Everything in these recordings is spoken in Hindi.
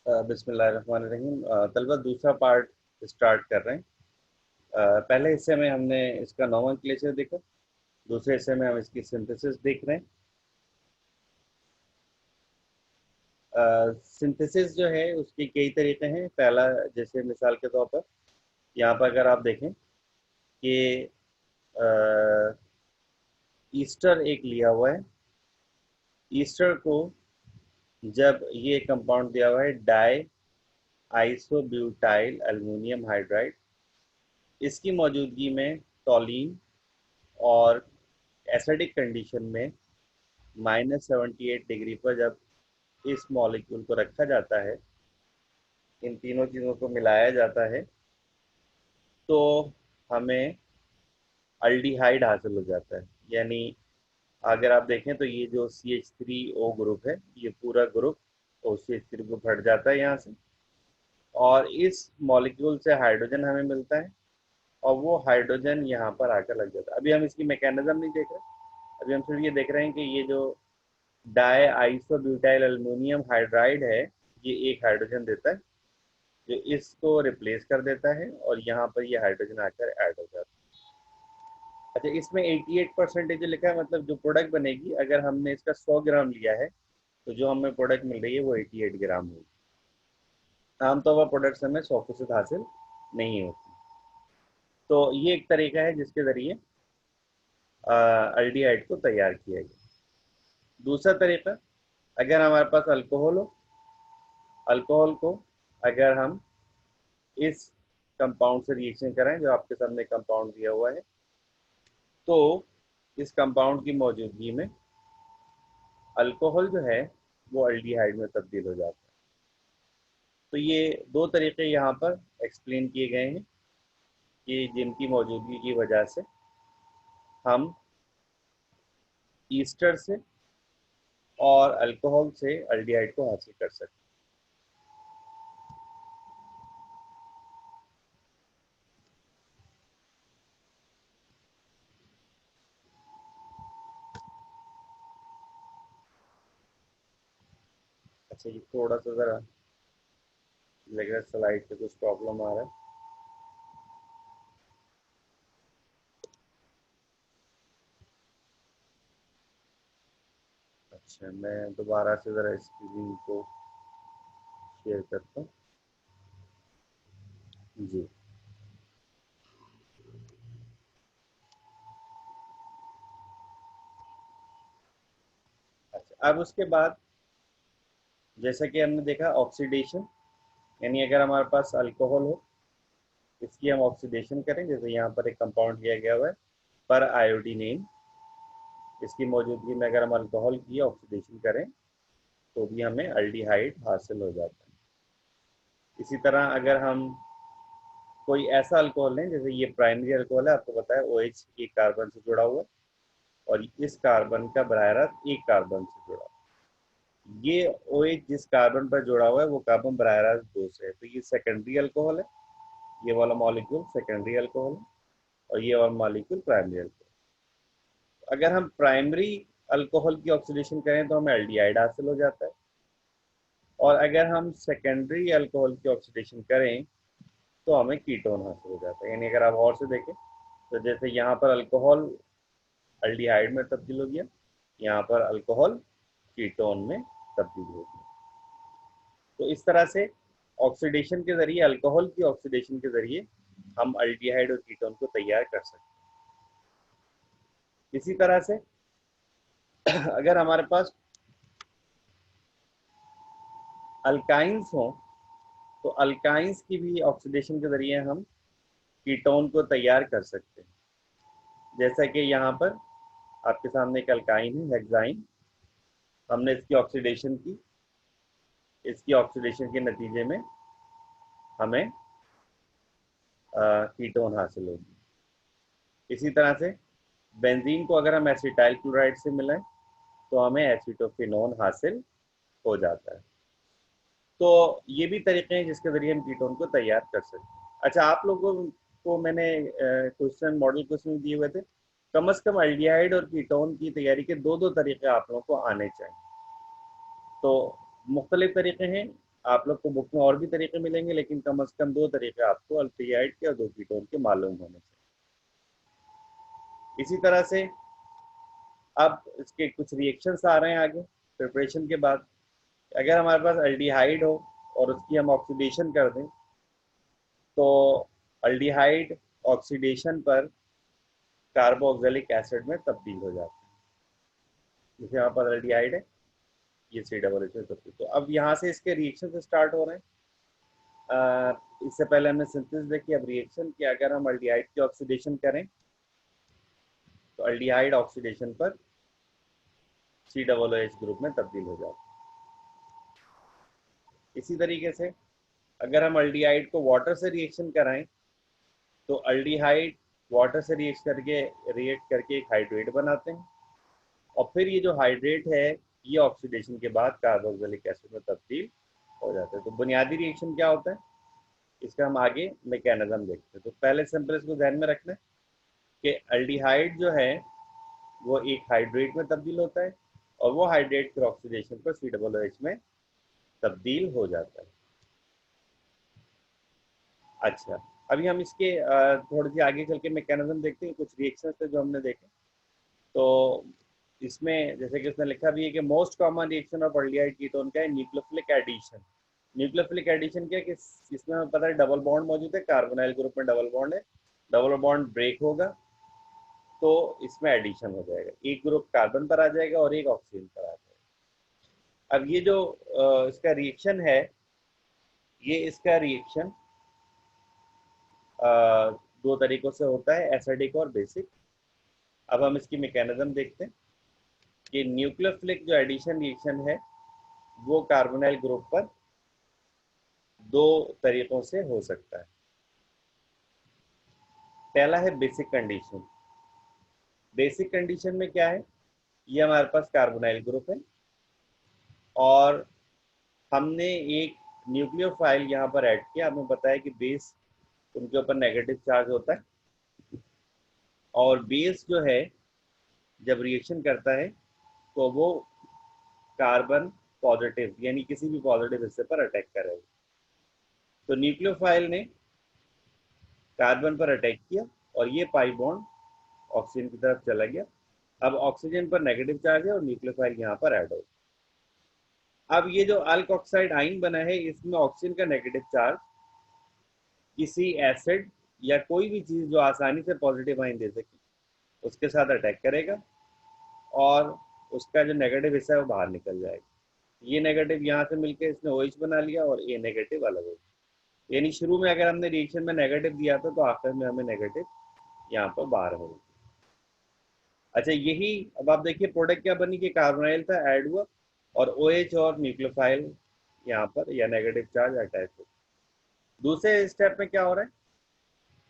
बिस्मिल्लाहिर्रहमानिर्रहीम। तलबा दूसरा पार्ट स्टार्ट कर रहे हैं। पहले हिस्से में हमने इसका नोमेनक्लेचर देखा, दूसरे हिस्से में हम इसकी सिंथेसिस देख रहे हैं। सिंथेसिस जो है उसके कई तरीके हैं। पहला, जैसे मिसाल के तौर पर यहाँ पर अगर आप देखें कि ईस्टर एक लिया हुआ है। ईस्टर को जब ये कंपाउंड दिया हुआ है डाई आइसोब्यूटाइल अल्मीनियम हाइड्राइड, इसकी मौजूदगी में टॉलीन और एसिडिक कंडीशन में -78 डिग्री पर जब इस मॉलिक्यूल को रखा जाता है, इन तीनों चीज़ों को मिलाया जाता है, तो हमें अल्डिहाइड हासिल हो जाता है। यानी अगर आप देखें तो ये जो CH3O ग्रुप है, ये पूरा ग्रुप OCH3 ग्रुप हट जाता है यहाँ से, और इस मॉलिक्यूल से हाइड्रोजन हमें मिलता है, और वो हाइड्रोजन यहाँ पर आकर लग जाता है। अभी हम इसकी मैकेनिज्म नहीं देख रहे, अभी हम सिर्फ ये देख रहे हैं कि ये जो डाई आइसोब्यूटाइल अल्मीनियम हाइड्राइड है, ये एक हाइड्रोजन देता है जो इसको रिप्लेस कर देता है, और यहाँ पर ये हाइड्रोजन आकर ऐड हो जाता है। अच्छा, इसमें 88% जो लिखा है, मतलब जो प्रोडक्ट बनेगी, अगर हमने इसका 100 ग्राम लिया है तो जो हमें प्रोडक्ट मिल रही है वो 88 ग्राम होगी। आमतौर पर प्रोडक्ट्स हमें 100% हासिल नहीं होती। तो ये एक तरीका है जिसके ज़रिए अल्डिहाइड को तैयार किया गया। दूसरा तरीका, अगर हमारे पास अल्कोहल हो, अल्कोहल को अगर हम इस कंपाउंड से रिएक्शन करें, जो आपके सामने कंपाउंड दिया हुआ है, तो इस कंपाउंड की मौजूदगी में अल्कोहल जो है वो अल्डिहाइड में तब्दील हो जाता है। तो ये दो तरीके यहाँ पर एक्सप्लेन किए गए हैं कि जिनकी मौजूदगी की वजह से हम ईस्टर से और अल्कोहल से अल्डिहाइड को हासिल कर सकते हैं। अच्छा, ये थोड़ा सा ज़रा लग रहा है स्लाइड पे कुछ प्रॉब्लम आ रहा है। अच्छा, मैं दोबारा से ज़रा स्क्रीन को शेयर करता हूँ। जी। अच्छा, अब उसके बाद जैसा कि हमने देखा ऑक्सीडेशन, यानी अगर हमारे पास अल्कोहल हो, इसकी हम ऑक्सीडेशन करें, जैसे यहाँ पर एक कंपाउंड लिया गया हुआ है पर आयोडीनेन, इसकी मौजूदगी में अगर हम अल्कोहल की ऑक्सीडेशन करें तो भी हमें अल्डिहाइड हासिल हो जाता है। इसी तरह अगर हम कोई ऐसा अल्कोहल लें, जैसे ये प्राइमरी अल्कोहल है, आपको पता है OH एक कार्बन से जुड़ा हुआ है, और इस कार्बन का बराह रास्त एक कार्बन से जुड़ा हुआ है। ये OH जिस कार्बन पर जुड़ा हुआ है वो कार्बन बराह रास्त दो से है, तो ये सेकेंडरी अल्कोहल है। ये वाला मॉलिक्यूल सेकेंडरी अल्कोहल है, और ये वाला मॉलिक्यूल प्राइमरी अल्कोहल। अगर हम प्राइमरी अल्कोहल की ऑक्सीडेशन करें तो हमें एल्डिहाइड हासिल हो जाता है, और अगर हम सेकेंडरी अल्कोहल की ऑक्सीडेशन करें तो हमें कीटोन हासिल हो जाता है। यानी अगर आप और से देखें तो जैसे यहाँ पर अल्कोहल अल्डिहाइड में तब्दील हो गया, यहाँ पर अल्कोहल कीटोन में तब्दील हो गया। तो इस तरह से ऑक्सीडेशन के जरिए, अल्कोहल की ऑक्सीडेशन के जरिए हम अल्डिहाइड और कीटोन को तैयार कर सकते हैं। इसी तरह से अगर हमारे पास अल्काइंस हो, तो अल्काइंस की भी ऑक्सीडेशन के जरिए हम कीटोन को तैयार कर सकते हैं। जैसा कि यहाँ पर आपके सामने एक अल्काइन है, हेक्साइन। हमने इसकी ऑक्सीडेशन की, इसकी ऑक्सीडेशन के नतीजे में हमें कीटोन हासिल होगी। इसी तरह से बेंजीन को अगर हम एसिटाइल क्लोराइड से मिलाएं तो हमें एसीटोफिनोन हासिल हो जाता है। तो ये भी तरीके हैं जिसके जरिए हम कीटोन को तैयार कर सकते हैं। अच्छा, आप लोगों को मैंने क्वेश्चन, मॉडल क्वेश्चन दिए हुए थे, कम से कम अल्डिहाइड और कीटोन की तैयारी के दो दो तरीके आप लोगों को आने चाहिए। तो मुख्तलिफ तरीके हैं। आप लोग को बुक में और भी तरीके मिलेंगे, लेकिन कम से कम 2 तरीके आपको अल्डिहाइड के और 2 कीटोन के मालूम होने चाहिए। इसी तरह से अब इसके कुछ रिएक्शंस आ रहे हैं आगे प्रिपरेशन के बाद। अगर हमारे पास अल्डिहाइड हो और उसकी हम ऑक्सीडेशन कर दें, तो अल्डिहाइड ऑक्सीडेशन पर कार्बोक्सिलिक एसिड में तब्दील हो जाता है। जैसे यहाँ पर अल्डिहाइड है, ये COOH में तब्दील। तो अब यहाँ से इसके रिएक्शन स्टार्ट हो रहे हैं। इससे पहले हमने सिंथेसिस देखी, अब रिएक्शन कि अगर हम अल्डिहाइड की ऑक्सीडेशन करें तो अल्डिहाइड ऑक्सीडेशन पर COOH ग्रुप में तब्दील हो जाता है। इसी तरीके से अगर हम अल्डिहाइड को वाटर से रिएक्शन कराएं तो अल्डिहाइड वाटर से रिएक्ट करके एक हाइड्रेट बनाते हैं, और फिर ये जो हाइड्रेट है ये ऑक्सीडेशन के बाद कार्बोक्सिलिक एसिड में तब्दील हो जाता है। तो बुनियादी रिएक्शन क्या होता है, इसका हम आगे मैकेनिज्म देखते हैं। तो पहले सिंपल इसको ध्यान में रखना है कि अल्डिहाइड जो है वो एक हाइड्रेट में तब्दील होता है, और वो हाइड्रेट फिर ऑक्सीडेशन पर COOH में तब्दील हो जाता है। अच्छा, अभी हम इसके थोड़ी सी आगे चल के मैकेनिज्म देखते हैं। कुछ रिएक्शन थे जो हमने देखे, तो इसमें जैसे कि उसने लिखा भी है कि most common reaction of aldehyde ketone का है न्यूक्लियोफिलिक एडिशन। न्यूक्लियोफिलिक एडिशन क्या है कि इसमें हमें पता है डबल बॉन्ड मौजूद है, कार्बोनाइल ग्रुप में डबल बॉन्ड है, डबल बॉन्ड ब्रेक होगा तो इसमें एडिशन हो जाएगा, एक ग्रुप कार्बन पर आ जाएगा और एक ऑक्सीजन पर आ जाएगा। अब ये जो इसका रिएक्शन है, ये इसका रिएक्शन 2 तरीकों से होता है, एसिडिक और बेसिक। अब हम इसकी मैकेनिज्म देखते हैं कि न्यूक्लियोफिलिक जो एडिशन रिएक्शन है वो कार्बोनाइल ग्रुप पर 2 तरीकों से हो सकता है। पहला है बेसिक कंडीशन। बेसिक कंडीशन में क्या है, ये हमारे पास कार्बोनाइल ग्रुप है और हमने एक न्यूक्लियोफाइल यहाँ पर ऐड किया। हमें पता है कि बेस उनके ऊपर नेगेटिव चार्ज होता है, और बेस जो है जब रिएक्शन करता है तो वो कार्बन पॉजिटिव यानी किसी भी पॉजिटिव हिस्से पर अटैक करेगा। तो न्यूक्लियोफाइल ने कार्बन पर अटैक किया और ये पाई बॉन्ड ऑक्सीजन की तरफ चला गया। अब ऑक्सीजन पर नेगेटिव चार्ज है और न्यूक्लियोफाइल यहाँ पर ऐड हो। अब ये जो अल्क ऑक्साइड आइन बना है, इसमें ऑक्सीजन का नेगेटिव चार्ज किसी एसिड या कोई भी चीज जो आसानी से पॉजिटिव आइन दे सके उसके साथ अटैक करेगा, और उसका जो नेगेटिव हिस्सा है वो बाहर निकल जाएगा। ये नेगेटिव यहाँ से मिलकर इसने OH बना लिया और ये नेगेटिव अलग हो गया। यानी शुरू में अगर हमने रिएक्शन में नेगेटिव दिया था तो आखिर में हमें नेगेटिव यहाँ पर बाहर हो गया। अच्छा, यही अब आप देखिए प्रोडक्ट क्या बनी कि कार्बोनाइल था ऐड हुआ और OH और न्यूक्लियोफाइल यहाँ पर या नेगेटिव चार्ज अटैच हो। दूसरे स्टेप में क्या हो रहा है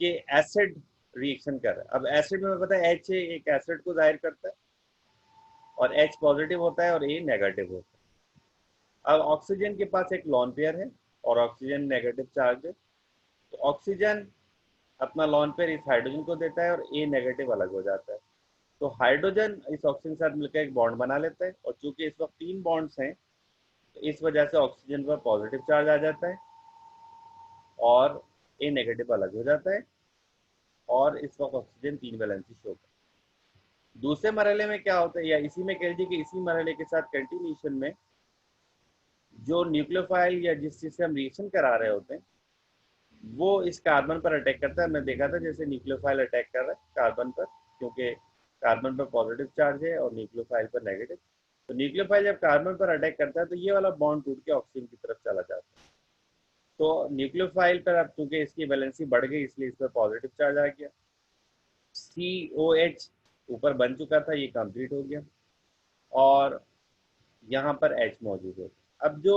कि एसिड रिएक्शन कर रहा है। अब एसिड में पता है H एक एसिड को जाहिर करता है और H पॉजिटिव होता है और A नेगेटिव होता है। अब ऑक्सीजन के पास एक लॉन पेयर है और ऑक्सीजन नेगेटिव चार्ज है, तो ऑक्सीजन अपना लॉन पेयर इस हाइड्रोजन को देता है और A नेगेटिव अलग हो जाता है। तो हाइड्रोजन इस ऑक्सीजन के साथ मिलकर एक बॉन्ड बना लेता है, और चूंकि इस वक्त 3 बॉन्ड्स हैं तो इस वजह से ऑक्सीजन पर पॉजिटिव चार्ज आ जाता है और A नेगेटिव अलग हो जाता है, और इस वक्त ऑक्सीजन 3 वैलेंसी शो करता है। दूसरे मरहले में क्या होता है, या इसी में कह लीजिए कि इसी मरहले के साथ कंटिन्यूशन में जो न्यूक्लियोफाइल या जिस चीज से हम रिएक्शन करा रहे होते हैं वो इस कार्बन पर अटैक करता है। मैं देखा था जैसे न्यूक्लियोफाइल अटैक कर रहा है कार्बन पर, क्योंकि कार्बन पर पॉजिटिव चार्ज है और न्यूक्लियोफाइल पर नेगेटिव। तो न्यूक्लियोफाइल जब कार्बन पर अटैक करता है तो ये वाला बॉन्ड टूट के ऑक्सीजन की तरफ चला जाता है। तो न्यूक्लियोफाइल पर अब चूंकि इसकी वैलेंसी बढ़ गई इसलिए इस पर पॉजिटिव चार्ज आ गया, COH ऊपर बन चुका था, ये कंप्लीट हो गया, और यहाँ पर H मौजूद है। अब जो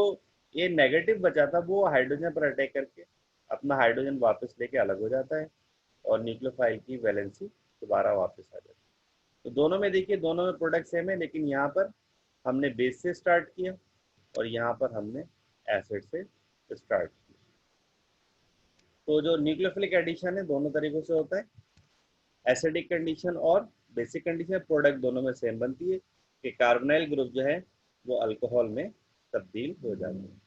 ये नेगेटिव बचा था वो हाइड्रोजन पर अटैक करके अपना हाइड्रोजन वापस लेके अलग हो जाता है और न्यूक्लियोफाइल की वैलेंसी दोबारा वापस आ जाती है। तो दोनों में देखिए, दोनों में प्रोडक्ट सेम है, लेकिन यहाँ पर हमने बेस से स्टार्ट किया और यहाँ पर हमने एसिड से स्टार्ट किया। तो जो न्यूक्लियोफिलिक एडिशन है दोनों तरीकों से होता है, एसिडिक कंडीशन और बेसिक कंडीशन। प्रोडक्ट दोनों में सेम बनती है कि कार्बोनाइल ग्रुप जो है वो अल्कोहल में तब्दील हो जाते हैं।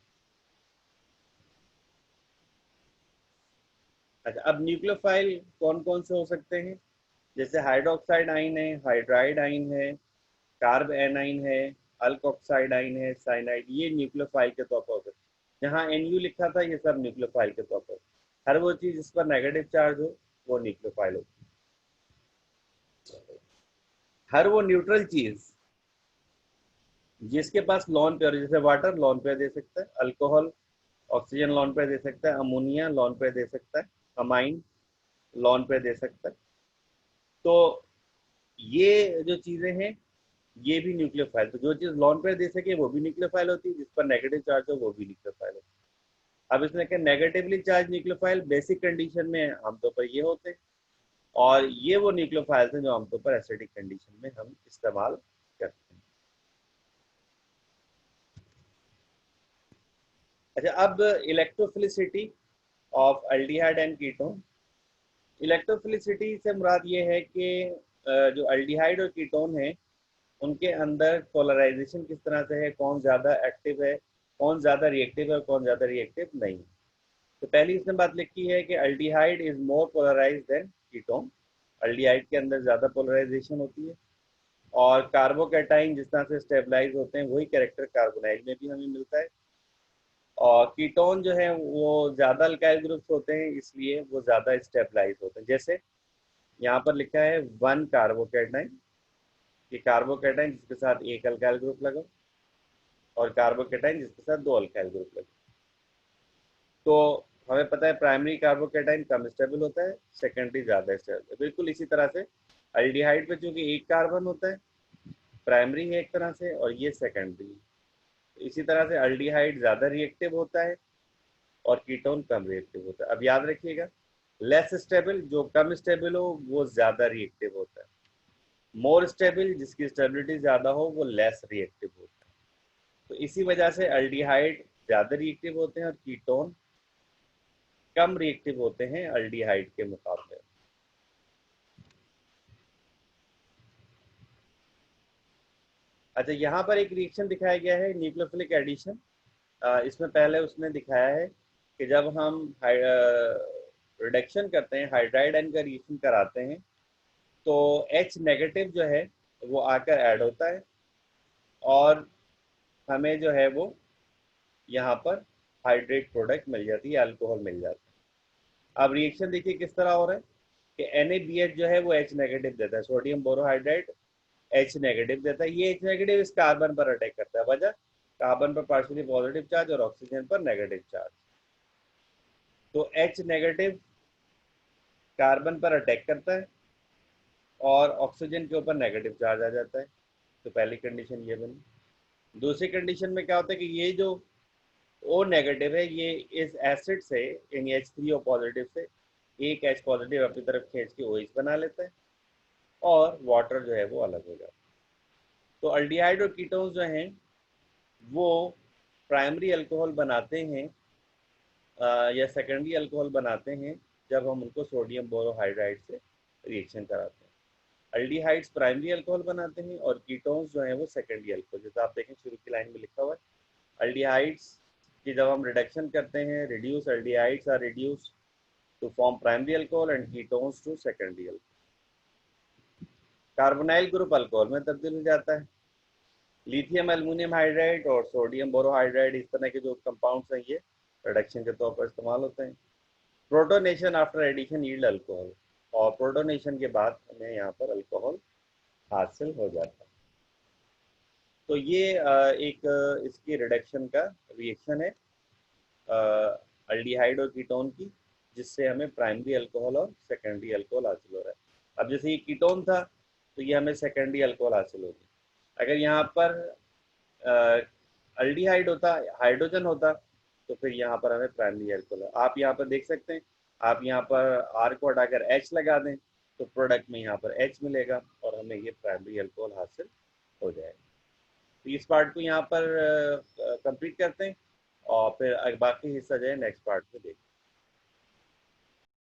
अच्छा, अब न्यूक्लियोफाइल कौन कौन से हो सकते हैं? जैसे हाइड्रोक्साइड आइन है, हाइड्राइड आइन है, कार्ब एनाइन है, अल्कोक्साइड आइन है, साइनाइड, ये न्यूक्लियोफाइल के तौर पर होते हैं। जहाँ NU लिखा था ये सब न्यूक्लियोफाइल के तौर पर। हर वो चीज जिस पर नेगेटिव चार्ज हो वो न्यूक्लियोफाइल होती है। हर वो न्यूट्रल चीज जिसके पास लॉन पेयर, जैसे वाटर लॉन पेयर दे सकता है, अल्कोहल ऑक्सीजन लॉन पेयर दे सकता है, अमोनिया लॉन पेयर दे सकता है, अमाइन लॉन पेयर दे सकता है। तो ये जो चीजें हैं ये भी न्यूक्लियोफाइल, तो जो चीज लॉन पेयर दे सके वो भी न्यूक्लियोफाइल होती है, जिस पर नेगेटिव चार्ज हो वो भी न्यूक्लियोफाइल होती है। अब इसमें क्या, negatively charge nucleophile basic condition में आमतौर पर ये होते हैं, और ये वो न्यूक्लियोफाइल्स हैं जो आमतौर पर एसिडिक कंडीशन में हम इस्तेमाल करते हैं। अच्छा, अब electrophilicity of aldehyde and ketone. Electrophilicity से मुराद ये है कि जो अल्डिहाइड और कीटोन है उनके अंदर पोलराइजेशन किस तरह से है, कौन ज़्यादा एक्टिव है, कौन ज़्यादा रिएक्टिव है और कौन ज़्यादा रिएक्टिव नहीं है। तो पहली इसने बात लिखी है कि aldehyde is more polarize than ketone. Aldehyde के अंदर ज़्यादा पोलराइजेशन होती है, और कार्बोकैटाइन जिस तरह से स्टेबलाइज होते हैं वही कैरेक्टर कार्बोनाइल में भी हमें मिलता है। और कीटोन जो है वो ज़्यादा अल्काइल ग्रुप्स होते हैं, इसलिए वो ज़्यादा स्टेबलाइज होते हैं। जैसे यहाँ पर लिखा है 1 कार्बोकैटाइन, कि कार्बोकैटाइन जिसके साथ एक अल्काइल ग्रुप लगा, और कार्बोकैटाइन जिसके साथ 2 अल्काइल ग्रुप लगे। तो हमें पता है प्राइमरी कार्बोकैटाइन कम स्टेबल होता है, सेकेंडरी ज्यादा स्टेबल है। बिल्कुल इसी तरह से अल्डिहाइड पे चूंकि एक कार्बन होता है, प्राइमरी है एक तरह से और ये सेकेंडरी है, तो इसी तरह से अल्डिहाइड ज्यादा रिएक्टिव होता है और कीटोन कम रिएक्टिव होता है। अब याद रखिएगा, लेस स्टेबल, जो कम स्टेबल हो वो ज्यादा रिएक्टिव होता है, मोर स्टेबल जिसकी स्टेबिलिटी ज्यादा हो वो लेस रिएक्टिव होता है। तो इसी वजह से अल्डिहाइड ज्यादा रिएक्टिव होते हैं और कीटोन कम रिएक्टिव होते हैं अल्डिहाइड के मुकाबले। अच्छा, यहाँ पर एक रिएक्शन दिखाया गया है, न्यूक्लियोफिलिक एडिशन। इसमें पहले उसने दिखाया है कि जब हम रिडक्शन करते हैं, हाइड्राइड आयन का रिएक्शन कराते हैं, तो H नेगेटिव जो है वो आकर ऐड होता है, और हमें जो है वो यहाँ पर हाइड्रेट प्रोडक्ट मिल जाती है, अल्कोहल मिल जाता है। अब रिएक्शन देखिए किस तरह हो रहा है कि NaBH जो है वो H नेगेटिव देता है, सोडियम बोरोहाइड्राइड H नेगेटिव देता है। ये H नेगेटिव इस कार्बन पर अटैक करता है, वजह कार्बन पर पार्शियली पॉजिटिव चार्ज और ऑक्सीजन पर नेगेटिव चार्ज। तो H नेगेटिव कार्बन पर अटैक करता है और ऑक्सीजन के ऊपर नेगेटिव चार्ज आ जाता है। तो पहली कंडीशन ये बनी। दूसरी कंडीशन में क्या होता है कि ये जो O नेगेटिव है ये इस एसिड से, यानी H3O पॉजिटिव से एक H पॉजिटिव अपनी तरफ खींच के OH बना लेता है, और वाटर जो है वो अलग हो जाता है। तो अल्डिहाइड और कीटोन्स जो हैं वो प्राइमरी अल्कोहल बनाते हैं या सेकेंडरी अल्कोहल बनाते हैं जब हम उनको सोडियम बोरोहाइड्राइड से रिएक्शन कराते हैं। अल्डिहाइड्स प्राइमरी अल्कोहल बनाते हैं और कीटोन्स जो हैं वो सेकेंडरी अल्कोहल, जैसे आप देखें शुरू की लाइन में लिखा हुआ है, अल्डिहाइड्स की जब हम रिडक्शन करते हैं, reduce aldehydes are reduce to form primary alcohol and ketones to secondary alcohol. Carbonyl group alcohol में तब्दील हो जाता है। लिथियम एल्युमिनियम हाइड्राइड और सोडियम बोरोहाइड्राइड, इस तरह के जो कंपाउंड्स हैं ये रिडक्शन के तौर पर इस्तेमाल होते हैं। Protonation after addition yield alcohol, और प्रोटोनेशन के बाद हमें यहाँ पर अल्कोहल हासिल हो जाता है। तो ये एक इसकी रिडक्शन का रिएक्शन है अल्डिहाइड और कीटोन की, जिससे हमें प्राइमरी अल्कोहल और सेकेंडरी अल्कोहल हासिल हो रहा है। अब जैसे ये कीटोन था तो ये हमें सेकेंडरी अल्कोहल हासिल होगी। अगर यहाँ पर अल्डिहाइड होता, हाइड्रोजन होता, तो फिर यहाँ पर हमें प्राइमरी अल्कोहल। आप यहाँ पर देख सकते हैं, आप यहाँ पर आर को हटाकर H लगा दें तो प्रोडक्ट में यहाँ पर H मिलेगा और हमें ये प्राइमरी अल्कोहल हासिल हो जाएगा। तो इस पार्ट को यहाँ पर कंप्लीट करते हैं और फिर बाकी हिस्सा जो है नेक्स्ट पार्ट में देखते हैं।